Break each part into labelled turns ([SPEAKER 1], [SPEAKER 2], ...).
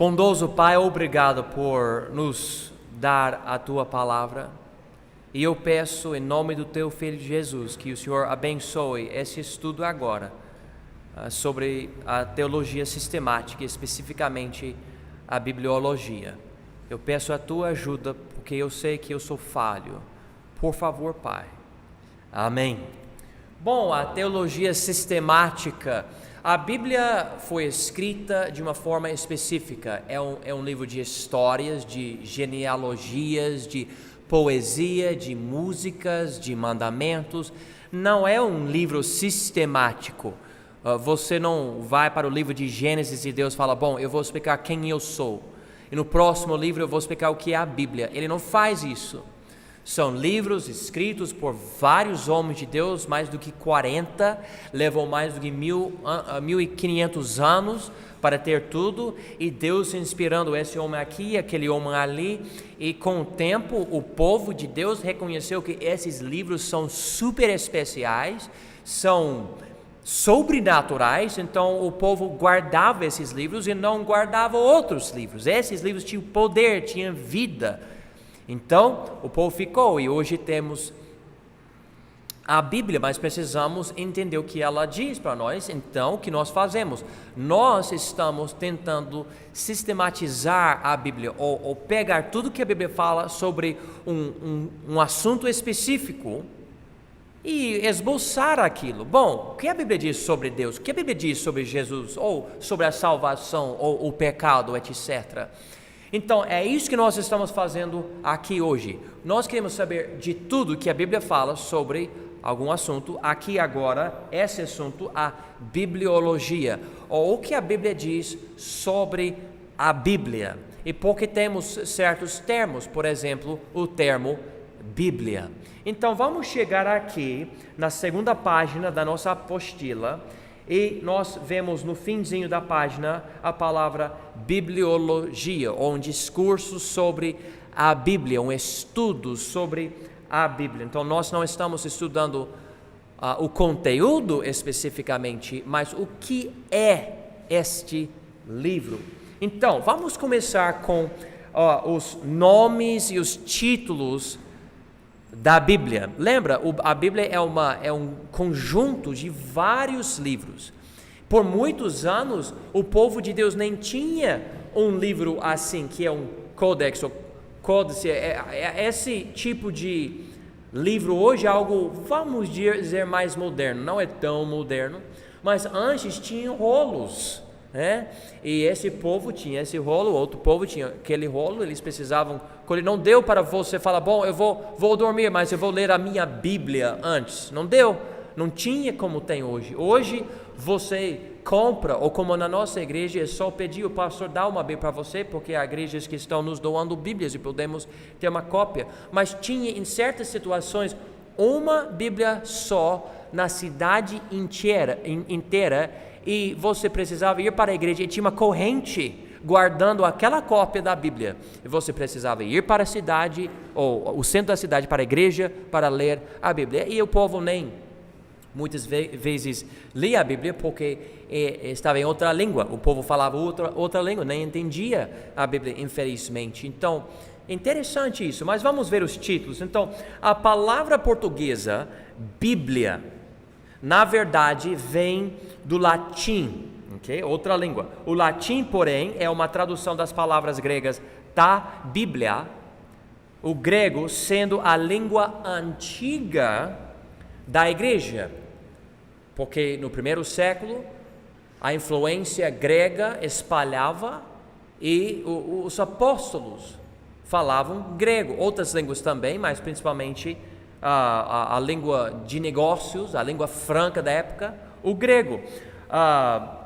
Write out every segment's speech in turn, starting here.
[SPEAKER 1] Bondoso Pai, obrigado por nos dar a Tua palavra. E eu peço em nome do Teu Filho Jesus que o Senhor abençoe esse estudo agora sobre a teologia sistemática, especificamente a bibliologia. Eu peço a Tua ajuda porque eu sei que eu sou falho. Por favor, Pai. Amém. Bom, a teologia sistemática, a Bíblia foi escrita de uma forma específica. É um livro de histórias, de genealogias, de poesia, de músicas, de mandamentos. Não é um livro sistemático. Você não vai para o livro de Gênesis e Deus fala, bom, eu vou explicar quem eu sou. E no próximo livro eu vou explicar o que é a Bíblia. Ele não faz isso. São livros escritos por vários homens de Deus, mais do que 40, levam mais do que 1.500 anos para ter tudo, e Deus inspirando esse homem aqui, aquele homem ali, e com o tempo o povo de Deus reconheceu que esses livros são super especiais, são sobrenaturais, então o povo guardava esses livros e não guardava outros livros. Esses livros tinham poder, tinham vida. Então, o povo ficou, e hoje temos a Bíblia, mas precisamos entender o que ela diz para nós. Então, o que nós fazemos? Nós estamos tentando sistematizar a Bíblia, ou pegar tudo que a Bíblia fala sobre um assunto específico e esboçar aquilo. Bom, o que a Bíblia diz sobre Deus? O que a Bíblia diz sobre Jesus? Ou sobre a salvação, ou o pecado, etc. Então, é isso que nós estamos fazendo aqui hoje. Nós queremos saber de tudo que a Bíblia fala sobre algum assunto. Aqui agora, esse assunto, a bibliologia, ou o que a Bíblia diz sobre a Bíblia. E porque temos certos termos, por exemplo, o termo Bíblia. Então, vamos chegar aqui na segunda página da nossa apostila, e nós vemos no finzinho da página a palavra bibliologia, ou um discurso sobre a Bíblia, um estudo sobre a Bíblia. Então nós não estamos estudando o conteúdo especificamente, mas o que é este livro. Então vamos começar com os nomes e os títulos da Bíblia. Lembra, a Bíblia é um conjunto de vários livros. Por muitos anos, o povo de Deus nem tinha um livro assim, que é um codex ou códice. Esse tipo de livro hoje é algo, vamos dizer, mais moderno. Não é tão moderno, mas antes tinha rolos, né? E esse povo tinha esse rolo, outro povo tinha aquele rolo. Eles precisavam, quando não deu para você falar, bom, eu vou dormir, mas eu vou ler a minha Bíblia antes. Não deu, não tinha como tem hoje. Hoje você compra, ou como na nossa igreja, é só pedir o pastor dar uma Bíblia para você, porque há igrejas que estão nos doando Bíblias e podemos ter uma cópia. Mas tinha em certas situações uma Bíblia só na cidade inteira, e você precisava ir para a igreja e tinha uma corrente guardando aquela cópia da Bíblia, e você precisava ir para a cidade, ou o centro da cidade, para a igreja, para ler a Bíblia. E o povo nem muitas vezes lia a Bíblia porque estava em outra língua, o povo falava outra língua, nem entendia a Bíblia, infelizmente. Então, interessante isso, mas vamos ver os títulos. Então, a palavra portuguesa, Bíblia, na verdade, vem do latim, okay? Outra língua. O latim, porém, é uma tradução das palavras gregas da Bíblia, o grego sendo a língua antiga da igreja, porque no primeiro século a influência grega espalhava e os apóstolos falavam grego, outras línguas também, mas principalmente a língua de negócios, a língua franca da época, o grego. A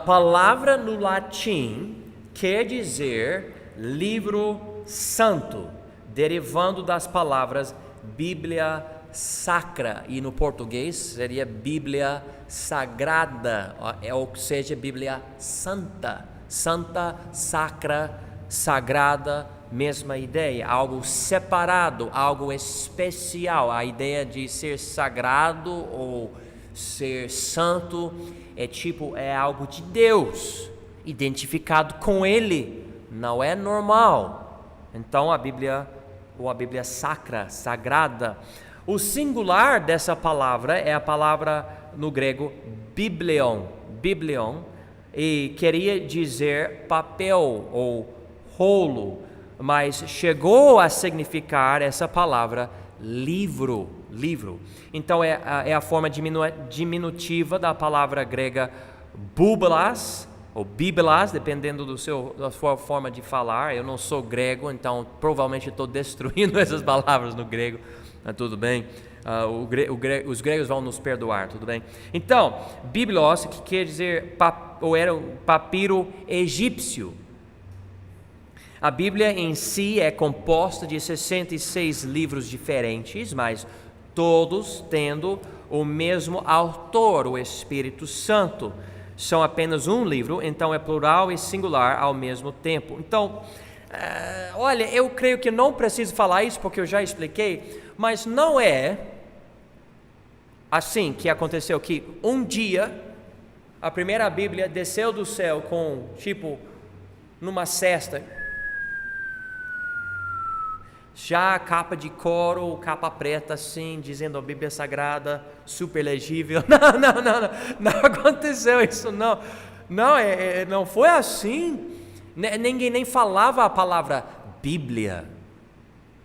[SPEAKER 1] palavra no latim quer dizer livro santo, derivando das palavras Bíblia sacra, e no português seria Bíblia sagrada, ou seja, Bíblia santa, sacra, sagrada, mesma ideia, algo separado, algo especial. A ideia de ser sagrado ou ser santo é algo de Deus, identificado com Ele. Não é normal. Então a Bíblia, ou a Bíblia sacra, sagrada. O singular dessa palavra é a palavra no grego biblion, e queria dizer papel ou rolo, mas chegou a significar essa palavra livro. Então é a forma diminutiva da palavra grega biblos, ou biblas, dependendo da sua forma de falar. Eu não sou grego, então provavelmente estou destruindo essas palavras no grego, mas tudo bem. Os gregos vão nos perdoar, tudo bem? Então, biblos, que quer dizer, ou era um papiro egípcio. A Bíblia em si é composta de 66 livros diferentes, mas todos tendo o mesmo autor, o Espírito Santo. São apenas um livro, então é plural e singular ao mesmo tempo. Então, olha, eu creio que não preciso falar isso porque eu já expliquei, mas não é assim que aconteceu, que um dia a primeira Bíblia desceu do céu com, numa cesta, já capa de couro, capa preta assim, dizendo a Bíblia Sagrada, super legível. Não aconteceu isso, não. Não foi assim. Ninguém nem falava a palavra Bíblia.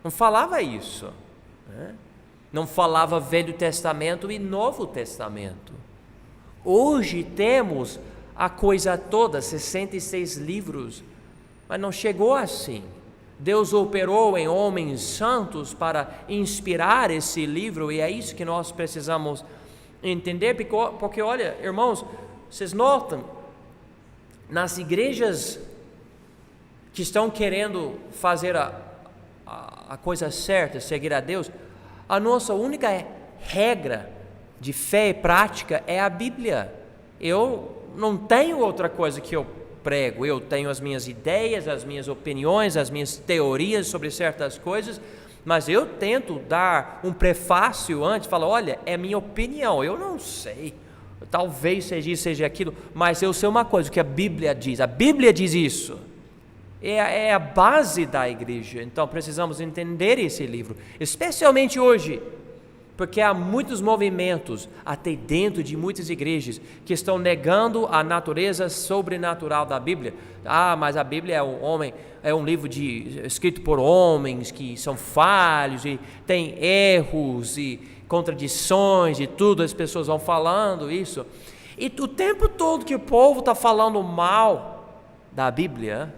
[SPEAKER 1] Não falava isso. Não falava Velho Testamento e Novo Testamento. Hoje temos a coisa toda, 66 livros, mas não chegou assim. Deus operou em homens santos para inspirar esse livro, e é isso que nós precisamos entender, porque olha, irmãos, vocês notam, nas igrejas que estão querendo fazer a coisa certa, seguir a Deus, a nossa única regra de fé e prática é a Bíblia. Eu não tenho outra coisa que eu prego. Eu tenho as minhas ideias, as minhas opiniões, as minhas teorias sobre certas coisas, mas eu tento dar um prefácio antes, falar, olha, é minha opinião, eu não sei, talvez seja isso, seja aquilo, mas eu sei uma coisa, o que a Bíblia diz isso, é a base da igreja. Então precisamos entender esse livro, especialmente hoje, porque há muitos movimentos, até dentro de muitas igrejas, que estão negando a natureza sobrenatural da Bíblia. Mas a Bíblia é um livro escrito por homens que são falhos e tem erros e contradições e tudo, as pessoas vão falando isso. E o tempo todo que o povo está falando mal da Bíblia,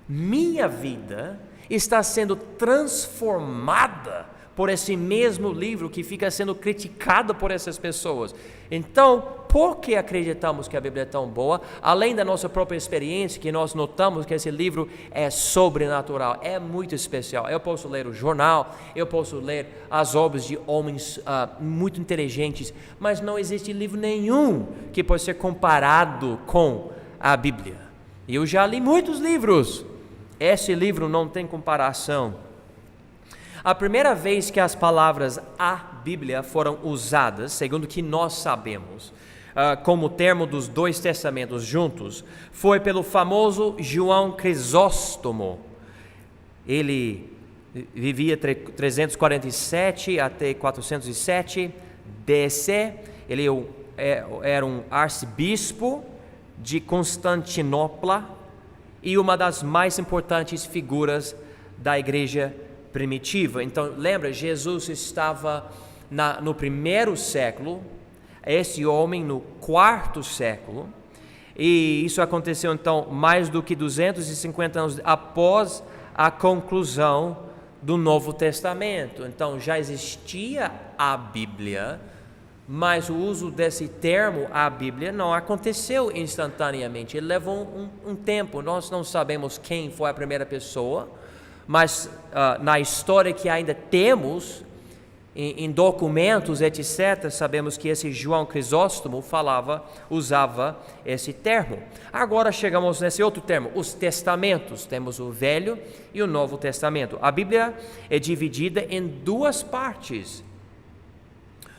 [SPEAKER 1] minha vida está sendo transformada por esse mesmo livro que fica sendo criticado por essas pessoas. Então, por que acreditamos que a Bíblia é tão boa? Além da nossa própria experiência, que nós notamos que esse livro é sobrenatural, é muito especial. Eu posso ler o jornal, eu posso ler as obras de homens muito inteligentes, mas não existe livro nenhum que possa ser comparado com a Bíblia. Eu já li muitos livros, esse livro não tem comparação. A primeira vez que as palavras a Bíblia foram usadas, segundo o que nós sabemos, como termo dos dois testamentos juntos, foi pelo famoso João Crisóstomo. Ele vivia 347 até 407 BC. Ele era um arcebispo de Constantinopla e uma das mais importantes figuras da igreja primitiva. Então lembra, Jesus estava no primeiro século, esse homem no quarto século, e isso aconteceu então mais do que 250 anos após a conclusão do Novo Testamento. Então já existia a Bíblia, mas o uso desse termo, a Bíblia, não aconteceu instantaneamente, ele levou um tempo. Nós não sabemos quem foi a primeira pessoa, mas na história que ainda temos, em documentos, etc., sabemos que esse João Crisóstomo usava esse termo. Agora chegamos nesse outro termo, os testamentos. Temos o Velho e o Novo Testamento. A Bíblia é dividida em duas partes.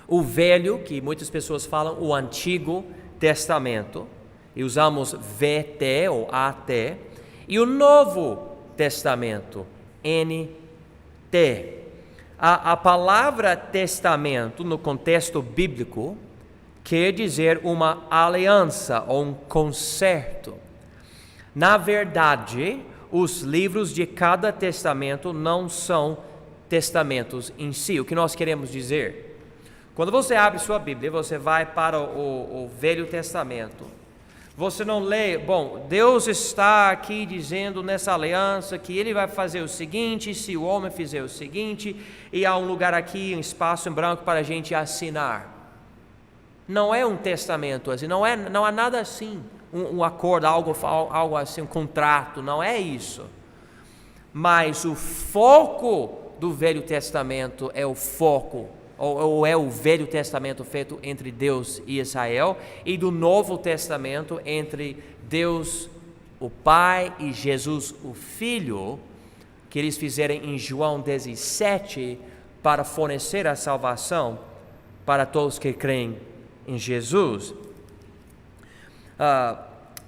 [SPEAKER 1] O Velho, que muitas pessoas falam o Antigo Testamento, e usamos VT ou AT, e o Novo Testamento, NT. A palavra testamento, no contexto bíblico, quer dizer uma aliança ou um concerto. Na verdade, os livros de cada testamento não são testamentos em si. O que nós queremos dizer? Quando você abre sua Bíblia, você vai para o Velho Testamento. Você não lê, bom, Deus está aqui dizendo nessa aliança que Ele vai fazer o seguinte, se o homem fizer o seguinte, e há um lugar aqui, um espaço em branco para a gente assinar. Não é um testamento assim, não há nada assim, um acordo, algo assim, um contrato, não é isso. Mas o foco do Velho Testamento é o foco, ou é o Velho Testamento feito entre Deus e Israel, e do Novo Testamento entre Deus, o Pai, e Jesus, o Filho, que eles fizeram em João 17, para fornecer a salvação para todos que creem em Jesus.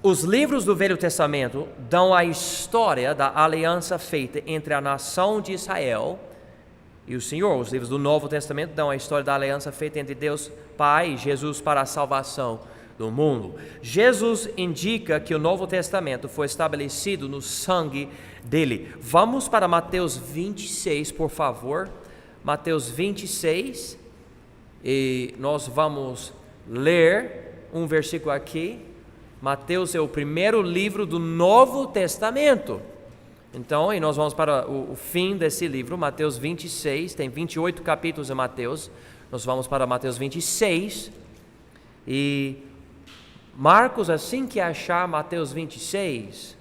[SPEAKER 1] Os livros do Velho Testamento dão a história da aliança feita entre a nação de Israel e o Senhor. Os livros do Novo Testamento dão a história da aliança feita entre Deus Pai e Jesus para a salvação do mundo. Jesus indica que o Novo Testamento foi estabelecido no sangue dele. Vamos para Mateus 26, por favor. Mateus 26, e nós vamos ler um versículo aqui. Mateus é o primeiro livro do Novo Testamento. Então, e nós vamos para o fim desse livro, Mateus 26, tem 28 capítulos em Mateus. Nós vamos para Mateus 26. E Marcos, assim que achar Mateus 26,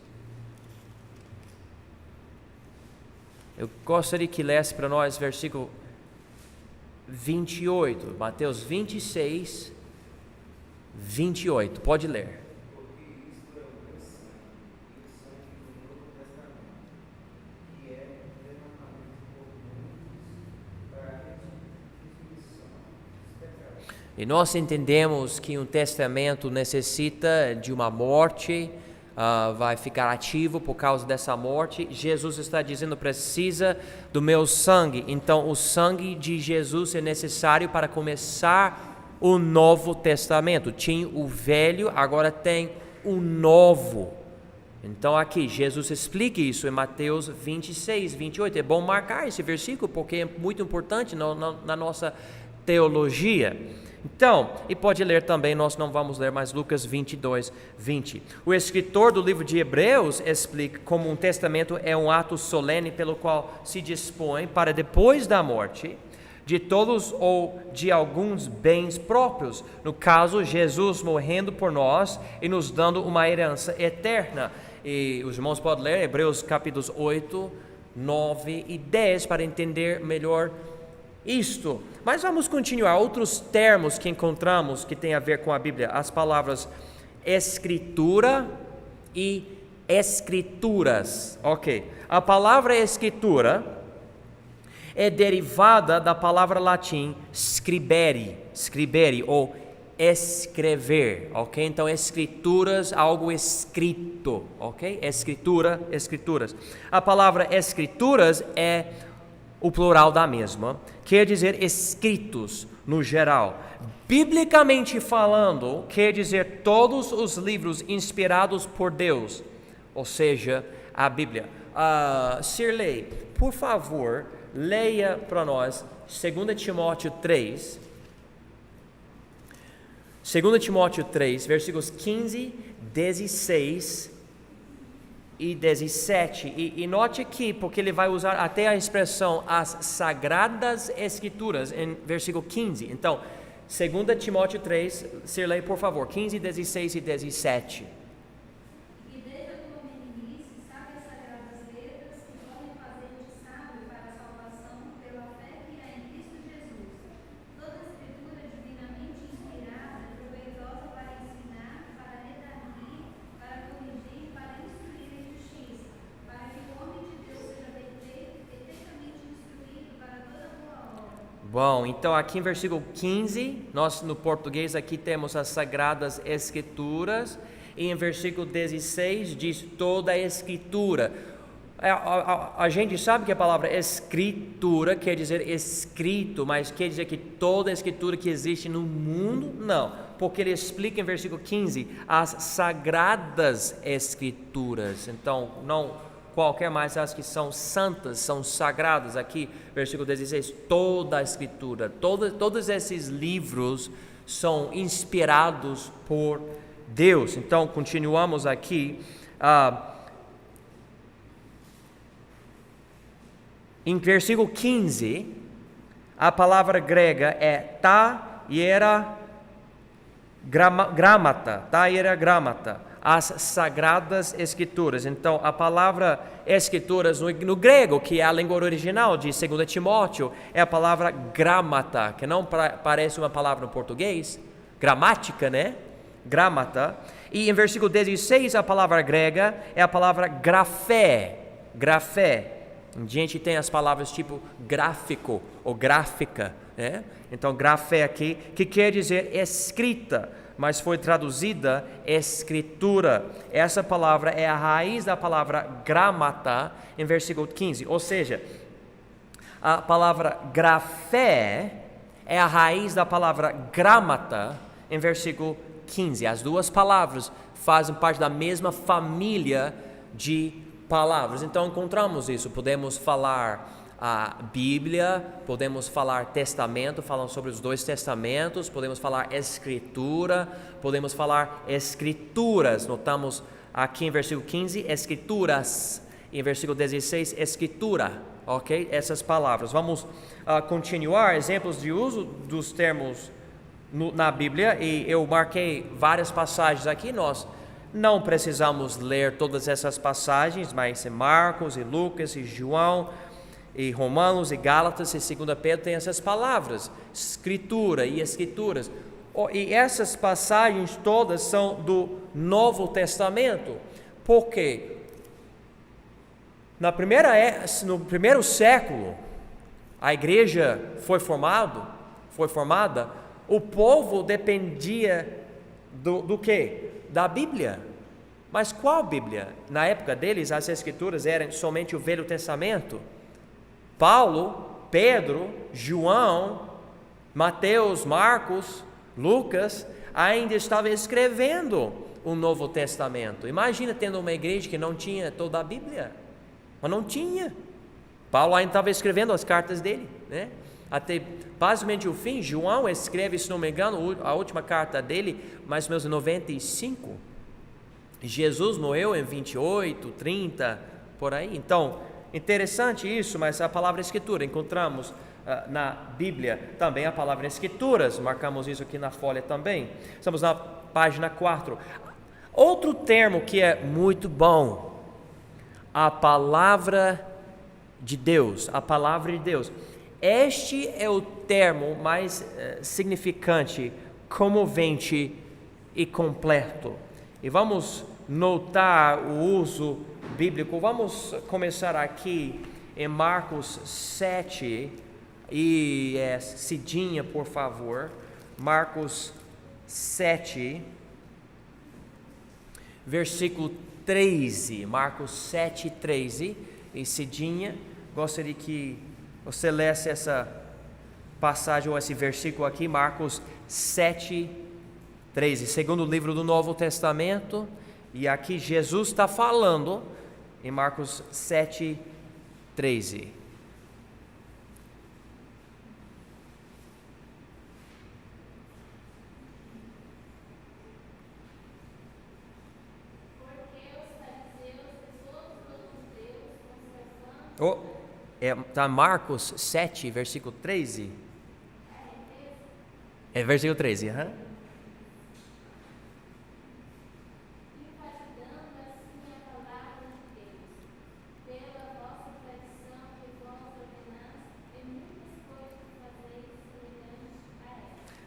[SPEAKER 1] eu gostaria que lesse para nós versículo 28. Mateus 26, 28. Pode ler. E nós entendemos que um testamento necessita de uma morte, vai ficar ativo por causa dessa morte. Jesus está dizendo, precisa do meu sangue. Então o sangue de Jesus é necessário para começar o Novo Testamento. Tinha o velho, agora tem o novo. Então aqui, Jesus explica isso em Mateus 26, 28. É bom marcar esse versículo porque é muito importante na nossa teologia. Então, e pode ler também, nós não vamos ler mais Lucas 22, 20. O escritor do livro de Hebreus explica como um testamento é um ato solene pelo qual se dispõe para depois da morte de todos ou de alguns bens próprios. No caso, Jesus morrendo por nós e nos dando uma herança eterna. E os irmãos podem ler Hebreus capítulos 8, 9 e 10 para entender melhor isto. Mas vamos continuar. Outros termos que encontramos que tem a ver com a Bíblia, as palavras escritura e escrituras. Ok. A palavra escritura é derivada da palavra latim scribere ou escrever, ok? Então escrituras, algo escrito, ok? Escrituras. A palavra escrituras é o plural da mesma, quer dizer escritos no geral. Biblicamente falando, quer dizer todos os livros inspirados por Deus, ou seja, a Bíblia. Sirley, por favor, leia para nós 2 Timóteo 3. 2 Timóteo 3, versículos 15, 16 e 17, e note aqui, porque ele vai usar até a expressão as Sagradas Escrituras, em versículo 15. Então, 2 Timóteo 3, Sirley, por favor, 15, 16 e 17.
[SPEAKER 2] E desde a tua meninice, sabe as sagradas letras que podem fazer-te sábio para a salvação pela fé que há em Cristo Jesus. Toda a escritura divinamente inspirada é proveitosa para ensinar, para redarguir, para corrigir, para instruir em justiça, para que o homem de Deus seja perfeitamente instruído para toda boa obra.
[SPEAKER 1] Bom, então aqui em versículo 15, nós no português aqui temos as Sagradas Escrituras, e em versículo 16 diz toda a escritura. A gente sabe que a palavra escritura quer dizer escrito, mas quer dizer que toda a escritura que existe no mundo? Não, porque ele explica em versículo 15 as sagradas escrituras. Então, não qualquer mais, as que são santas, são sagradas. Aqui, versículo 16, toda a escritura, todos esses livros são inspirados por Deus. Então, continuamos aqui. Em versículo 15, a palavra grega é ta hierogramata, as sagradas escrituras. Então, a palavra escrituras no grego, que é a língua original de 2 Timóteo, é a palavra gramata, que não parece uma palavra no português, gramática, né? Gramata. E em versículo 16, a palavra grega é a palavra grafé. A gente tem as palavras tipo gráfico ou gráfica, né? Então, grafé aqui, que quer dizer escrita, mas foi traduzida escritura. Essa palavra é a raiz da palavra gramata em versículo 15. Ou seja, a palavra grafé é a raiz da palavra gramata em versículo 15. As duas palavras fazem parte da mesma família de palavras. Então encontramos isso. Podemos falar a Bíblia, podemos falar testamento, falando sobre os dois testamentos, podemos falar escritura, podemos falar escrituras. Notamos aqui em versículo 15, escrituras, e em versículo 16, escritura, ok? Essas palavras. Vamos continuar, exemplos de uso dos termos na Bíblia, e eu marquei várias passagens aqui. Nós não precisamos ler todas essas passagens, mas em Marcos e Lucas e João e Romanos e Gálatas e 2 Pedro tem essas palavras, escritura e escrituras. E essas passagens todas são do Novo Testamento. Por quê? No primeiro século, a igreja foi formada, o povo dependia do quê? Da Bíblia. Mas qual Bíblia? Na época deles, as escrituras eram somente o Velho Testamento. Paulo, Pedro, João, Mateus, Marcos, Lucas ainda estavam escrevendo o Novo Testamento. Imagina tendo uma igreja que não tinha toda a Bíblia. Mas não tinha. Paulo ainda estava escrevendo as cartas dele, né? Até basicamente o fim. João escreve, se não me engano, a última carta dele, mais ou menos em 95. Jesus morreu em 28, 30, por aí. Então, interessante isso, mas a palavra escritura, encontramos na Bíblia também a palavra escrituras, marcamos isso aqui na folha também. Estamos na página 4. Outro termo que é muito bom, a palavra de Deus, a palavra de Deus. Este é o termo mais significante, comovente e completo. E vamos notar o uso bíblico. Vamos começar aqui em Marcos 7, e Cidinha, por favor. Marcos 7, versículo 13. Marcos 7, 13. E Cidinha, gostaria que você lesse essa passagem ou esse versículo aqui, Marcos 7, 13, segundo livro do Novo Testamento, e aqui Jesus está falando em Marcos 7, 13. Está Marcos 7, versículo 13? É versículo 13, aham.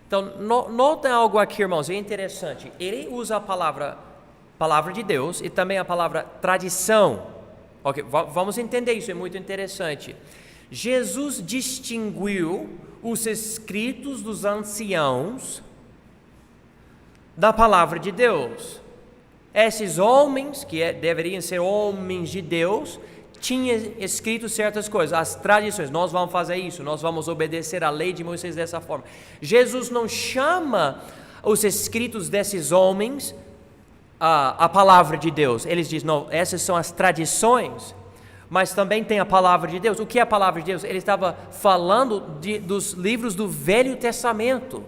[SPEAKER 1] Então, notem algo aqui, irmãos, é interessante. Ele usa a palavra de Deus e também a palavra tradição. Ok, vamos entender isso, é muito interessante. Jesus distinguiu os escritos dos anciãos da palavra de Deus. Esses homens, que deveriam ser homens de Deus, tinham escrito certas coisas, as tradições. Nós vamos fazer isso, nós vamos obedecer a lei de Moisés dessa forma. Jesus não chama os escritos desses homens a palavra de Deus. Eles dizem, não, essas são as tradições, mas também tem a palavra de Deus. O que é a palavra de Deus? Ele estava falando dos livros do Velho Testamento.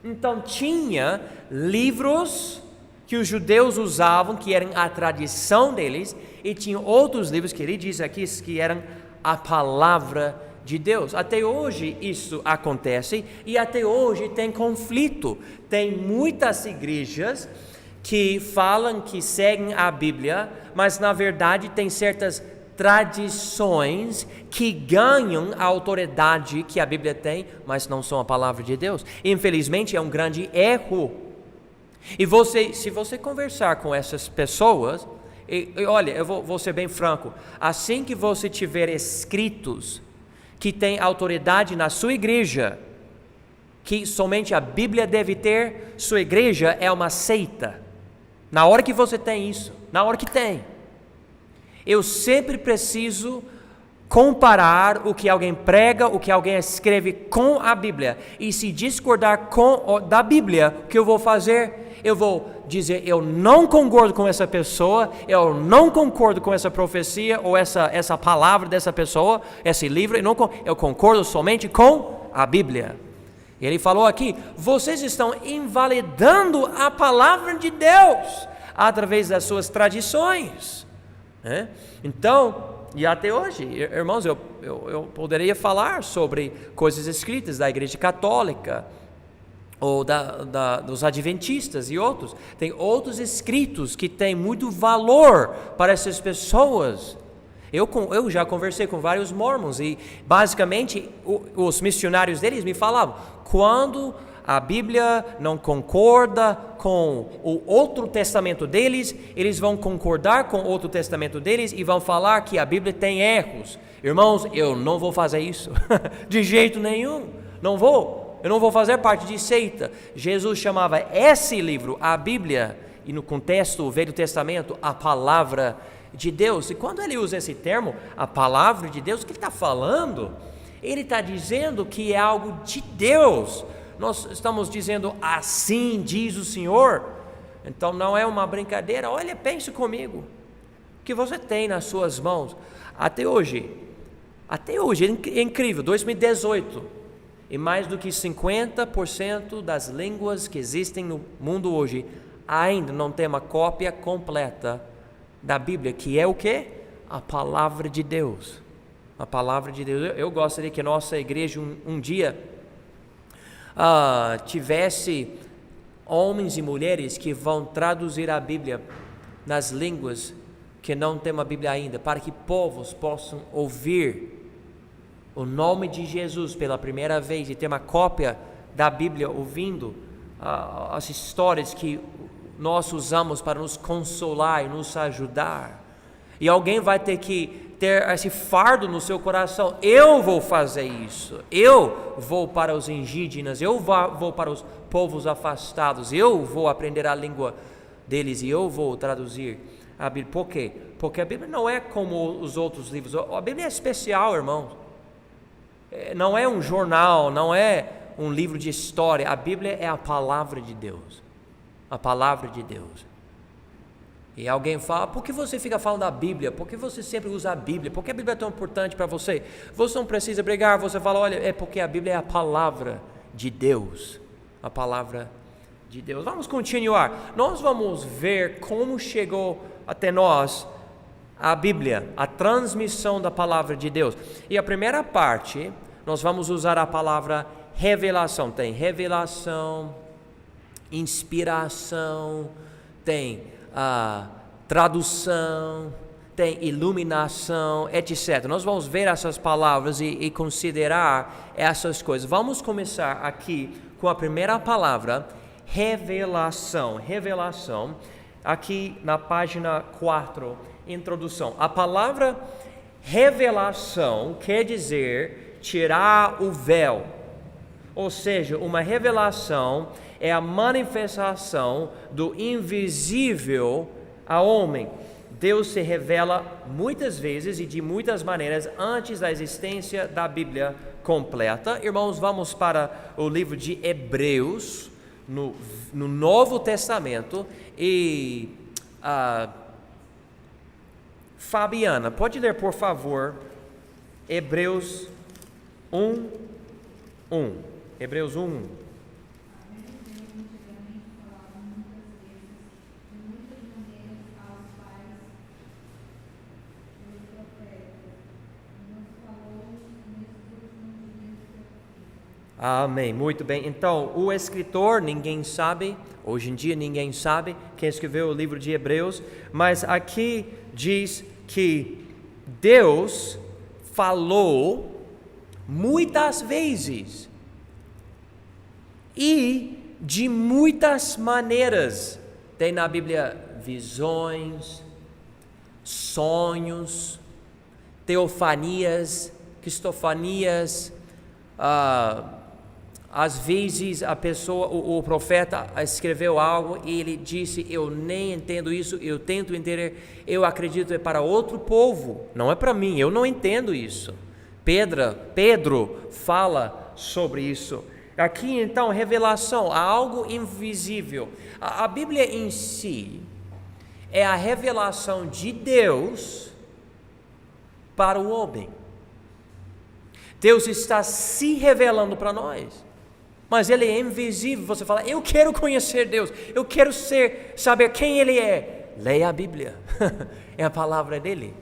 [SPEAKER 1] Então tinha livros que os judeus usavam, que eram a tradição deles, e tinha outros livros que ele diz aqui que eram a palavra de Deus. Até hoje isso acontece e até hoje tem conflito. Tem muitas igrejas que falam que seguem a Bíblia, mas na verdade tem certas tradições que ganham a autoridade que a Bíblia tem, mas não são a palavra de Deus. Infelizmente é um grande erro. E se você conversar com essas pessoas, olha, eu vou ser bem franco, assim que você tiver escritos que têm autoridade na sua igreja, que somente a Bíblia deve ter, sua igreja é uma seita. Na hora que você tem isso, na hora que tem, eu sempre preciso comparar o que alguém prega, o que alguém escreve com a Bíblia. E se discordar da Bíblia, o que eu vou fazer? Eu vou dizer, eu não concordo com essa pessoa, eu não concordo com essa profecia, ou essa palavra dessa pessoa, esse livro, eu concordo somente com a Bíblia. Ele falou aqui, vocês estão invalidando a palavra de Deus, através das suas tradições. Então, e até hoje, irmãos, eu poderia falar sobre coisas escritas da Igreja Católica, ou dos adventistas e outros. Tem outros escritos que têm muito valor para essas pessoas. Eu já conversei com vários mormons e basicamente os missionários deles me falavam, quando a Bíblia não concorda com o outro testamento deles, eles vão concordar com o outro testamento deles e vão falar que a Bíblia tem erros. Irmãos, eu não vou fazer isso, de jeito nenhum, não vou. Eu não vou fazer parte de seita. Jesus chamava esse livro, a Bíblia, e no contexto do Velho Testamento, a palavra de Deus. E quando ele usa esse termo, a palavra de Deus, o que ele está falando? Ele está dizendo que é algo de Deus. Nós estamos dizendo, assim diz o Senhor. Então não é uma brincadeira. Olha, pense comigo. O que você tem nas suas mãos? Até hoje, é incrível, 2018. E mais do que 50% das línguas que existem no mundo hoje ainda não tem uma cópia completa da Bíblia, que é o quê? A palavra de Deus. A palavra de Deus. Eu gostaria que a nossa igreja um dia tivesse homens e mulheres que vão traduzir a Bíblia nas línguas que não tem uma Bíblia ainda, para que povos possam ouvir o nome de Jesus pela primeira vez e ter uma cópia da Bíblia ouvindo as histórias que nós usamos para nos consolar e nos ajudar. E alguém vai ter que ter esse fardo no seu coração. Eu vou fazer isso. Eu vou para os indígenas, eu vou para os povos afastados, eu vou aprender a língua deles e eu vou traduzir a Bíblia. Por quê? Porque a Bíblia não é como os outros livros. A Bíblia é especial, irmãos. Não é um jornal, não é um livro de história. A Bíblia é a palavra de Deus. A palavra de Deus. E alguém fala, por que você fica falando da Bíblia? Por que você sempre usa a Bíblia? Por que a Bíblia é tão importante para você? Você não precisa brigar, você fala, olha, é porque a Bíblia é a palavra de Deus. A palavra de Deus. Vamos continuar. Nós vamos ver como chegou até nós a Bíblia, a transmissão da palavra de Deus. E a primeira parte, nós vamos usar a palavra revelação. Tem revelação, inspiração, tem tradução, tem iluminação, etc. Nós vamos ver essas palavras e considerar essas coisas. Vamos começar aqui com a primeira palavra, revelação. Revelação, aqui na página 4, introdução. A palavra revelação quer dizer tirar o véu. Ou seja, uma revelação é a manifestação do invisível a homem. Deus se revela muitas vezes e de muitas maneiras antes da existência da Bíblia completa. Irmãos, vamos para o livro de Hebreus, no Novo Testamento. E Fabiana, pode ler, por favor, Hebreus 1:1. Hebreus 1:1. Amém, muito bem. Então, o escritor, ninguém sabe, hoje em dia ninguém sabe quem escreveu o livro de Hebreus, mas aqui diz que Deus falou muitas vezes e de muitas maneiras. Tem na Bíblia visões, sonhos, teofanias, cristofanias, às vezes a pessoa, o profeta escreveu algo e ele disse: eu nem entendo isso, eu tento entender, eu acredito é para outro povo, não é para mim, eu não entendo isso. Pedro fala sobre isso. Aqui então, revelação, algo invisível. A Bíblia em si é a revelação de Deus para o homem. Deus está se revelando para nós, mas Ele é invisível. Você fala: eu quero conhecer Deus, eu quero saber quem Ele é. Leia a Bíblia, é a palavra dEle.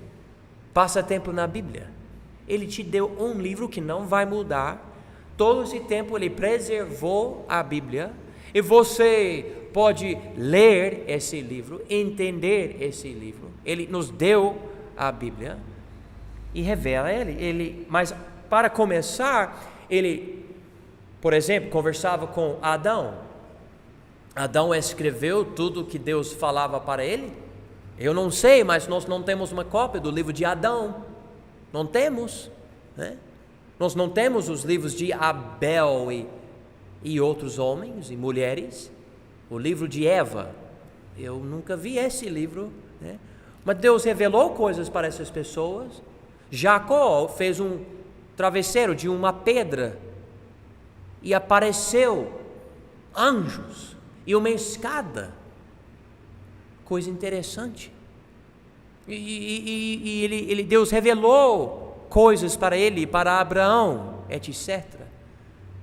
[SPEAKER 1] Passa tempo na Bíblia. Ele te deu um livro que não vai mudar. Todo esse tempo Ele preservou a Bíblia, e você pode ler esse livro, entender esse livro. Ele nos deu a Bíblia e revela Ele. Mas para começar, Ele, por exemplo, conversava com Adão. Adão escreveu tudo o que Deus falava para ele? Eu não sei, mas nós não temos uma cópia do livro de Adão. Não temos, né? Nós não temos os livros de Abel e outros homens e mulheres. O livro de Eva, eu nunca vi esse livro, né? Mas Deus revelou coisas para essas pessoas. Jacó fez um travesseiro de uma pedra e apareceu anjos e uma escada, coisa interessante. E Deus revelou coisas para ele, para Abraão, etc.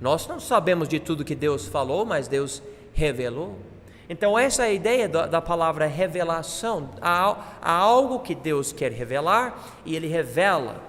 [SPEAKER 1] Nós não sabemos de tudo que Deus falou, mas Deus revelou. Então essa é a ideia da palavra revelação. Há algo que Deus quer revelar e Ele revela,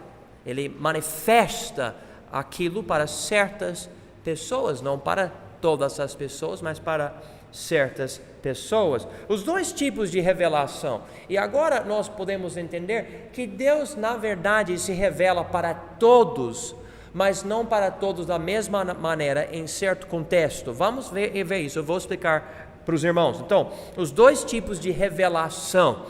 [SPEAKER 1] Ele manifesta aquilo para certas pessoas, não para todas as pessoas, mas para certas pessoas. Os dois tipos de revelação. E agora nós podemos entender que Deus, na verdade, se revela para todos, mas não para todos da mesma maneira em certo contexto. Vamos ver isso. Eu vou explicar para os irmãos. Então, os dois tipos de revelação.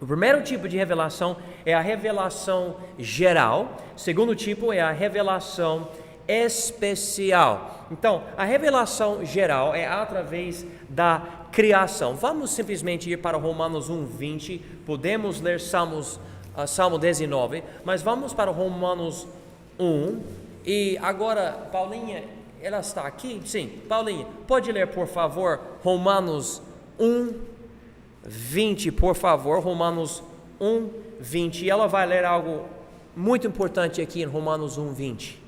[SPEAKER 1] O primeiro tipo de revelação é a revelação geral. O segundo tipo é a revelação especial. Então, a revelação geral é através da criação. Vamos simplesmente ir para Romanos 1:20. Podemos ler Salmo 19, mas vamos para Romanos 1. E agora, Paulinha, ela está aqui? Sim, Paulinha, pode ler, por favor, Romanos 1:20, por favor. Romanos 1:20. E ela vai ler algo muito importante aqui em Romanos 1:20.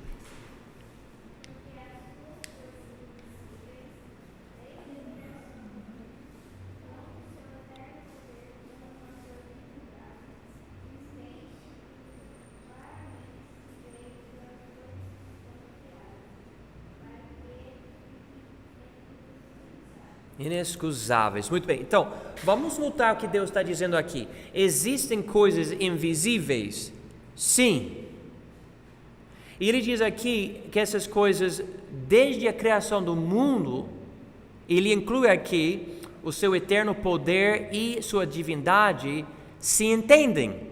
[SPEAKER 1] Inexcusáveis. Muito bem. Então, vamos notar o que Deus está dizendo aqui. Existem coisas invisíveis? Sim. E Ele diz aqui que essas coisas, desde a criação do mundo, Ele inclui aqui o seu eterno poder e sua divindade, se entendem.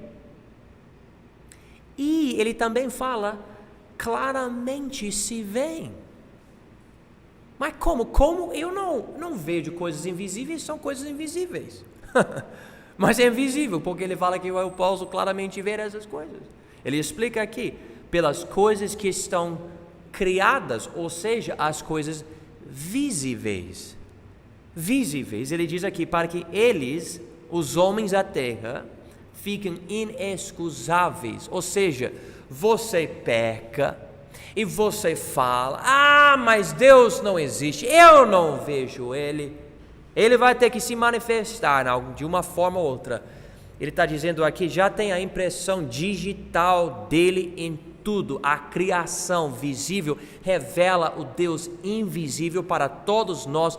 [SPEAKER 1] E Ele também fala, claramente se veem. Mas como? Eu não vejo coisas invisíveis, são coisas invisíveis. Mas é invisível, porque ele fala que eu posso claramente ver essas coisas. Ele explica aqui, pelas coisas que estão criadas, ou seja, as coisas visíveis. Visíveis, ele diz aqui, para que eles, os homens da terra, fiquem inexcusáveis. Ou seja, você peca e você fala, mas Deus não existe, eu não vejo Ele. Ele vai ter que se manifestar de uma forma ou outra. Ele está dizendo aqui, já tem a impressão digital dele em tudo. A criação visível revela o Deus invisível para todos nós.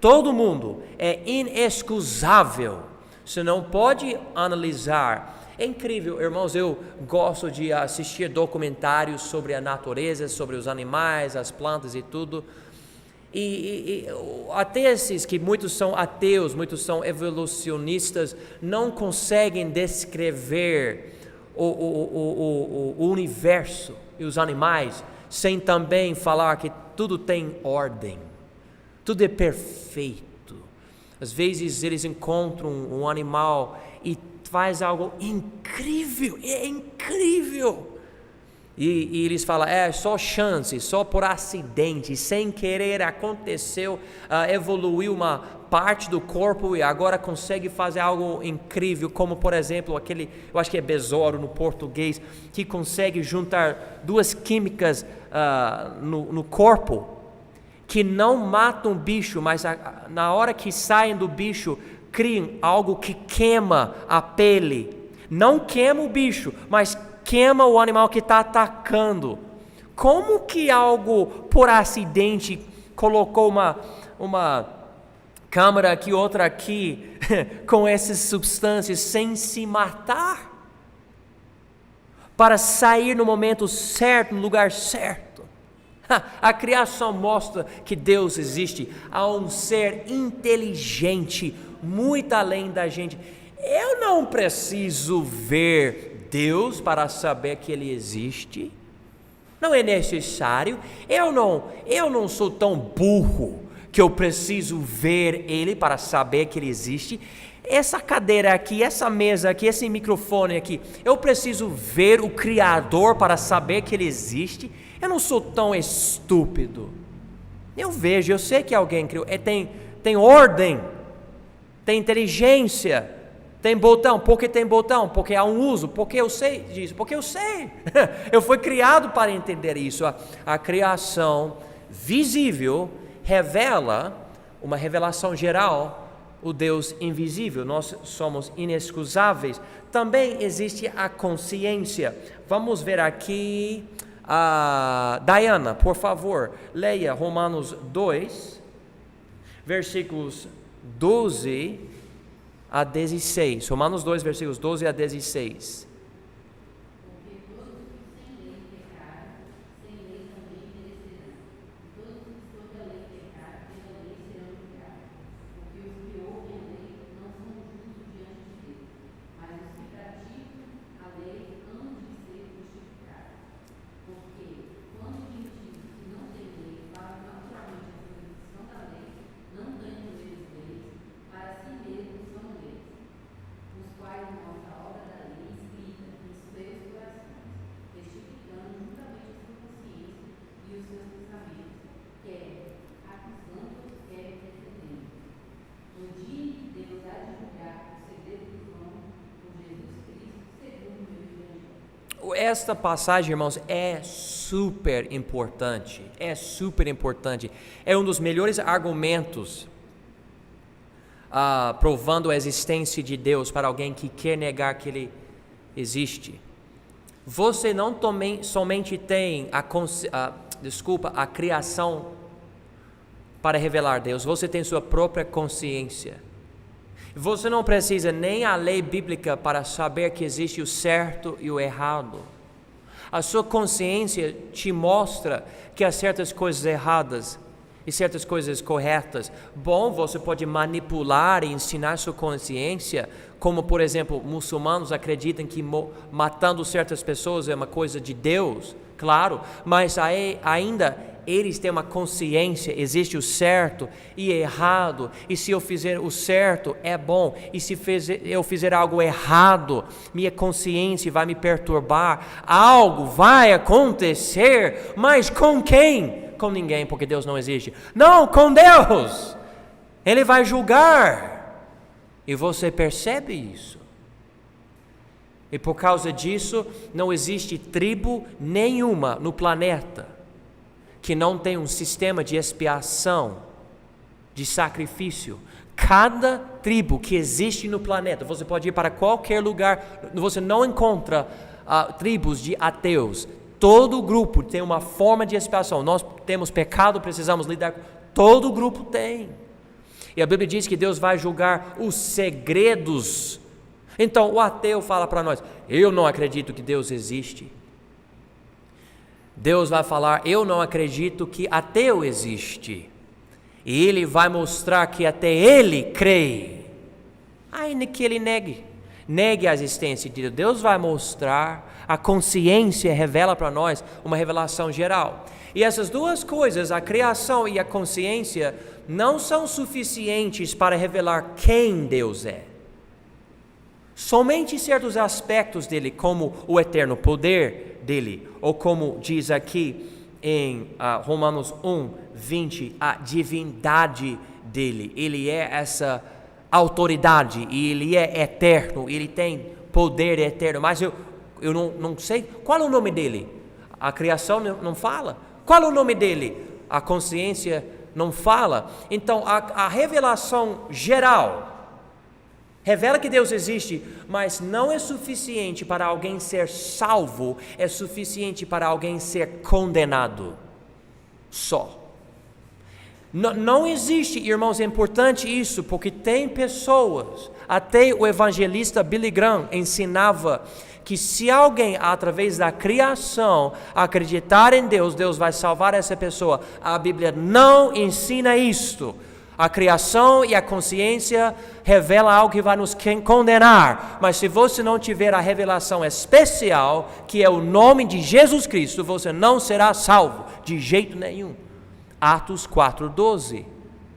[SPEAKER 1] Todo mundo é inexcusável. Você não pode analisar. É incrível, irmãos, eu gosto de assistir documentários sobre a natureza, sobre os animais, as plantas e tudo. E até esses que muitos são ateus, muitos são evolucionistas, não conseguem descrever o universo e os animais sem também falar que tudo tem ordem, tudo é perfeito. Às vezes eles encontram um animal e faz algo incrível, é incrível. E eles falam, só chance, só por acidente, sem querer aconteceu, evoluiu uma parte do corpo e agora consegue fazer algo incrível, como por exemplo eu acho que é besouro no português, que consegue juntar duas químicas no corpo, que não matam o bicho, mas na hora que saem do bicho, criam algo que queima a pele, não queima o bicho, mas queima o animal que está atacando. Como que algo por acidente colocou uma câmera aqui, outra aqui, com essas substâncias sem se matar? Para sair no momento certo, no lugar certo. A criação mostra que Deus existe. Há um ser inteligente, muito além da gente. Eu não preciso ver Deus para saber que Ele existe. Não é necessário. Eu não sou tão burro que eu preciso ver Ele para saber que Ele existe. Essa cadeira aqui, essa mesa aqui, esse microfone aqui, eu preciso ver o Criador para saber que Ele existe. Eu não sou tão estúpido. Eu vejo, eu sei que alguém criou. Tem ordem, tem inteligência. Tem botão, por que tem botão? Porque há um uso, porque eu sei disso, porque eu sei. Eu fui criado para entender isso. A criação visível revela, uma revelação geral, o Deus invisível. Nós somos inexcusáveis. Também existe a consciência. Vamos ver aqui, Diana, por favor, leia Romanos 2, versículos 12 a 16. Romanos 2, versículos 12 a 16.
[SPEAKER 2] Porque todos os que sem lei pecaram, sem lei também perecerão. Todos os que sob a lei pecaram, pela lei serão julgados. Porque os que ouvem a lei não são justos diante de Deus, mas os que praticam a lei hão de ser justificados. Porque quando os gentios que não têm lei falam naturalmente a jurisdição da lei, não ganham eles leis, para si mesmos são leis, os quais mostram a obra da lei escrita em seus corações, testificando juntamente a sua consciência e os seus pensamentos, quer acusando, quer defendendo. No dia em que Deus há de julgar o segredo dos homens, por Jesus Cristo, segundo o meu evangelho.
[SPEAKER 1] Esta passagem, irmãos, é super importante. É um dos melhores argumentos provando a existência de Deus para alguém que quer negar que Ele existe. Você não somente tem a criação para revelar Deus, você tem sua própria consciência. Você não precisa nem a lei bíblica para saber que existe o certo e o errado. A sua consciência te mostra que há certas coisas erradas e certas coisas corretas. Bom, você pode manipular e ensinar sua consciência, como por exemplo, muçulmanos acreditam que matando certas pessoas é uma coisa de Deus, claro, mas ainda eles têm uma consciência, existe o certo e errado, e se eu fizer o certo é bom, e se eu fizer algo errado, minha consciência vai me perturbar, algo vai acontecer, mas com quem? Com ninguém, porque Deus não existe. Não, com Deus! Ele vai julgar, e você percebe isso. E por causa disso, não existe tribo nenhuma no planeta que não tem um sistema de expiação, de sacrifício. Cada tribo que existe no planeta, você pode ir para qualquer lugar, você não encontra tribos de ateus. Todo grupo tem uma forma de expiação. Nós temos pecado, precisamos lidar com. Todo grupo tem. E a Bíblia diz que Deus vai julgar os segredos. Então o ateu fala para nós: eu não acredito que Deus existe. Deus vai falar: eu não acredito que ateu existe. E Ele vai mostrar que até ele crê, ainda que ele negue a existência de Deus. Deus vai mostrar, a consciência revela para nós uma revelação geral. E essas duas coisas, a criação e a consciência, não são suficientes para revelar quem Deus é. Somente certos aspectos dele, como o eterno poder dele, ou como diz aqui em Romanos 1:20, a divindade dele. Ele é essa autoridade e ele é eterno, ele tem poder eterno. Mas eu não sei qual é o nome dele. A criação não fala. Qual é o nome dele? A consciência não fala. Então a revelação geral revela que Deus existe, mas não é suficiente para alguém ser salvo, é suficiente para alguém ser condenado. Só. Não existe, irmãos, é importante isso, porque tem pessoas, até o evangelista Billy Graham ensinava que se alguém, através da criação, acreditar em Deus, Deus vai salvar essa pessoa. A Bíblia não ensina isto. A criação e a consciência revela algo que vai nos condenar. Mas se você não tiver a revelação especial, que é o nome de Jesus Cristo, você não será salvo de jeito nenhum. Atos 4:12.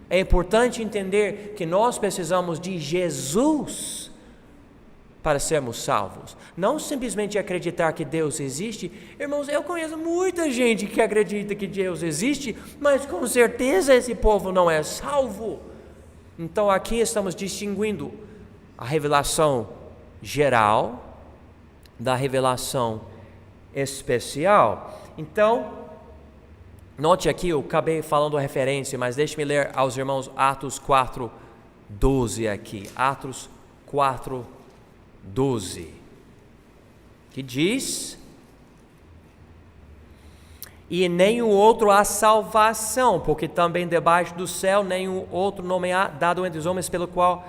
[SPEAKER 1] É importante entender que nós precisamos de Jesus para sermos salvos. Não simplesmente acreditar que Deus existe. Irmãos, eu conheço muita gente que acredita que Deus existe, mas com certeza esse povo não é salvo. Então aqui estamos distinguindo a revelação geral da revelação especial. Então, note aqui, eu acabei falando a referência, mas deixe-me ler aos irmãos Atos 4:12 aqui. Atos 4:12, que diz: e em nenhum outro há salvação, porque também debaixo do céu nenhum outro nome há dado entre os homens pelo qual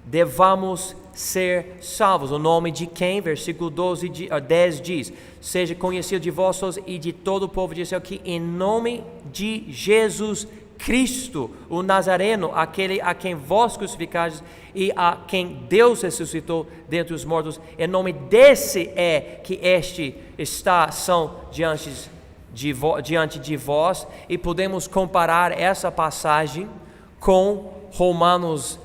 [SPEAKER 1] devamos ser salvos. O nome de quem? Versículo 10 diz: seja conhecido de vós e de todo o povo de Israel que em nome de Jesus Cristo, o Nazareno, aquele a quem vós crucificastes e a quem Deus ressuscitou dentre os mortos, em nome desse é que são diante de vós. E podemos comparar essa passagem com Romanos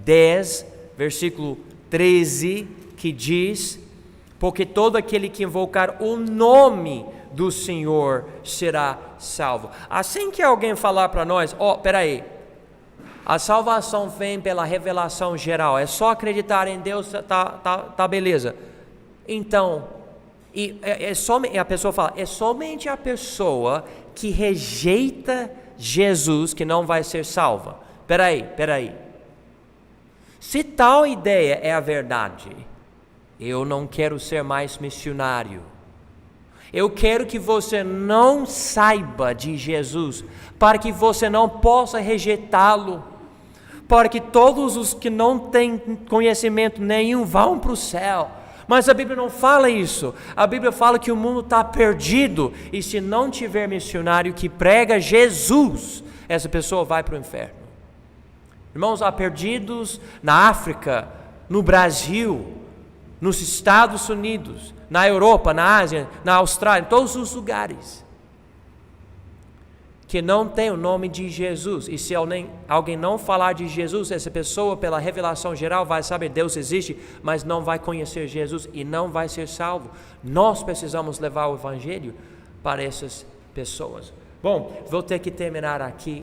[SPEAKER 1] 10, versículo 13, que diz: porque todo aquele que invocar o nome do Senhor será salvo. Assim que alguém falar para nós: peraí, a salvação vem pela revelação geral, é só acreditar em Deus, tá beleza. Então, a pessoa fala: é somente a pessoa que rejeita Jesus que não vai ser salva. Peraí. Se tal ideia é a verdade, eu não quero ser mais missionário. Eu quero que você não saiba de Jesus, para que você não possa rejeitá-lo, para que todos os que não têm conhecimento nenhum vão para o céu. Mas a Bíblia não fala isso. A Bíblia fala que o mundo está perdido, e se não tiver missionário que prega Jesus, essa pessoa vai para o inferno. Irmãos, há perdidos na África, no Brasil, nos Estados Unidos, na Europa, na Ásia, na Austrália, em todos os lugares. que não tem o nome de Jesus. E se alguém não falar de Jesus, essa pessoa, pela revelação geral, vai saber que Deus existe, mas não vai conhecer Jesus e não vai ser salvo. Nós precisamos levar o Evangelho para essas pessoas. Bom, vou ter que terminar aqui